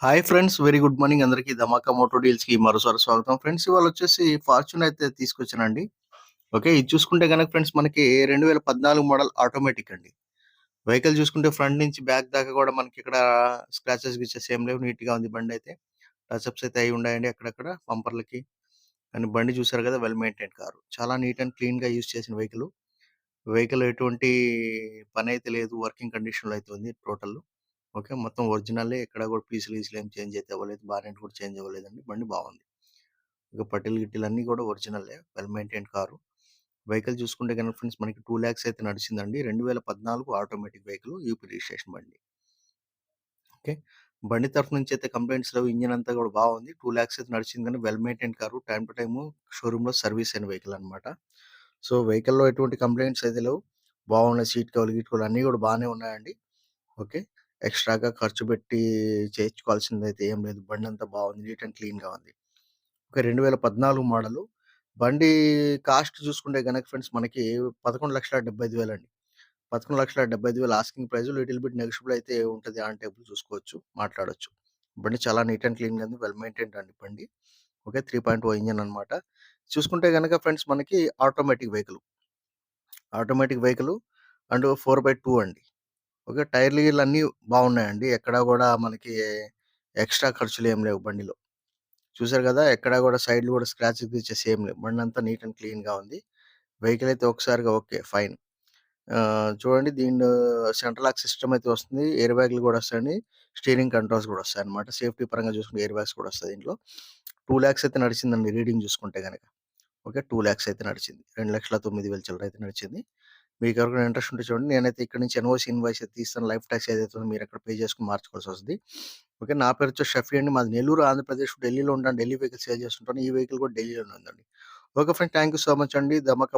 Hi friends. Very good morning అందరికీ. ధమాకా motor డీల్స్‌కి మరోసారి స్వాగతం. ఫ్రెండ్స్ ఇవాళొచ్చేసి ఫార్చ్యూన్ అయితే తీసుకొచ్చానండి. ఓకే. ఇది చూసుకుంటే గనక ఫ్రెండ్స్ మనకి 2014 మోడల్ ఆటోమేటిక్ అండి. వెహికల్ చూసుకుంటే ఫ్రంట్ నుంచి బ్యాక్ దాకా గూడా మనకిక్కడ స్క్రాచెస్, గిచెస్ ఏం లేవు. నీట్‌గా ఉంది బండయితే. టచ్ అప్స్ అయితే అయ్యి ఉన్నాయండి అక్కడక్కడ బంపర్‌లకి. అండ్ బండి చూసారు కదా! Well maintained car. చాలా నీట్ అండ్ క్లీన్‌గా యూజ్ చేసిన వెహికలు. వెహికల్ ఎటువంటి పనైతే లేదు. వర్కింగ్ కండిషన్‌లో అయితే ఉంది టోటల్. ఓకే. మొత్తం ఒరిజినలే. ఎక్కడ గూడా పీసులు, గీసులు ఏం చేంజ్ అయితే అవ్వలేదు. బానెట్ కూడా చేంజ్ అవ్వలేదండి. బండి బాగుంది. ఇక పట్టీలు, గిట్టీలు అన్నీ గూడా ఒరిజినలే. Well maintained car. వెహికల్ చూసుకుంటే గనుక ఫ్రెండ్స్ మనకి 2,00,000 అయితే నడిచిందండి. 2014 ఆటోమేటిక్ వెహికల్ యూపీ రిజిస్ట్రేషన్ బండి. ఓకే. బండి తరఫు నుంచి అయితే కంప్లెయింట్స్ లేవు. ఇంజిన్ అంతా గూడా బాగుంది. 2,00,000 అయితే నడిచింది గానీ well maintained car. Time to time షోరూమ్‌లో సర్వీస్ అయిన వెహికల్ అన్నమాట. సో, వెహికల్‌లో ఎటువంటి కంప్లెయింట్స్ అయితే లేవు. బాగున్నాయి. సీట్ కవర్లు, గీట్ కవర్లు అన్నీ గూడా బానే ఉన్నాయండి. ఓకే. ఎక్స్‌ట్రాగా ఖర్చు పెట్టి చేయించుకోవాల్సిందైతే ఏం లేదు. బండంతా బాగుంది. నీట్ అండ్ క్లీన్‌గా ఉంది. ఒక 2014 మోడలు. బండి కాస్ట్ చూసుకుంటే గనక ఫ్రెండ్స్ మనకి 11,75,000 అండి. 11,75,000 asking price. Little bit negotiable అయితే ఉంటది. ఆన్ టేబుల్ చూసుకోవచ్చు. మాట్లాడొచ్చు. బండి చాలా నీట్ అండ్ క్లీన్‌గా ఉంది. వెల్ మెయింటైన్డ్ అండి బండి. ఓకే. 3.0 ఇంజిన్ అన్నమాట. చూసుకుంటే గనక ఫ్రెండ్స్ మనకి automatic vehicle. Automatic vehicle and 4/2 అండి. ఓకే. టైర్‌లు గీర్లు అన్నీ బాగున్నాయండి. ఎక్కడా గూడా మనకి ఎక్స్‌ట్రా ఖర్చులేం లేవు బండిలో. చూసారు గదా! ఎక్కడా గూడా సైడ్‌లు గూడా స్క్రాచెస్, గీచెస్ ఏం లేవు. బండంతా నీట్ అండ్ క్లీన్‌గా ఉంది. వెహికల్ అయితే ఒకసారిగా ఓకే. ఫైన్. చూడండి దీనిలో సెంట్రల్ లాక్ సిస్టమ్ అయితే వస్తుంది. ఎయిర్ బ్యాగ్‌లు గూడా వస్తాయండి. స్టీరింగ్ కంట్రోల్స్ గూడా వస్తాయన్నమాట. సేఫ్టీ పరంగా చూసుకుంటే ఎయిర్ బ్యాగ్స్ కూడా వస్తాయి దీంట్లో. 2,00,000 అయితే నడిచిందండి రీడింగ్ చూసుకుంటే గనక. ఓకే. 2,00,000 అయితే నడిచింది. 2,09,000 చిల్లర అయితే నడిచింది. మీకెవరికైనా ఇంట్రెస్ట్ ఉంటే చూడండి. నేనైతే ఇక్కడి నుంచి ఎన్‌ఓసీ ఇన్వాయిస్ అయితే తీస్తాను. లైఫ్ టాక్స్ ఏదైతే ఉందో మీరక్కడ పే చేసుకొని మార్చుకోవాల్సొస్తది. ఓకే. నా పేరు వచ్చేసి షఫీ అండి. మాది నెల్లూరు, ఆంధ్రప్రదేశ్. ఢిల్లీలో ఉంటాను. ఢిల్లీ వెహికల్ సేల్ చేస్తుంటాను. ఈ వెహికల్ కూడా ఢిల్లీలోనే ఉందండి. Okay friend. Thank you so much అండి. ధమాకా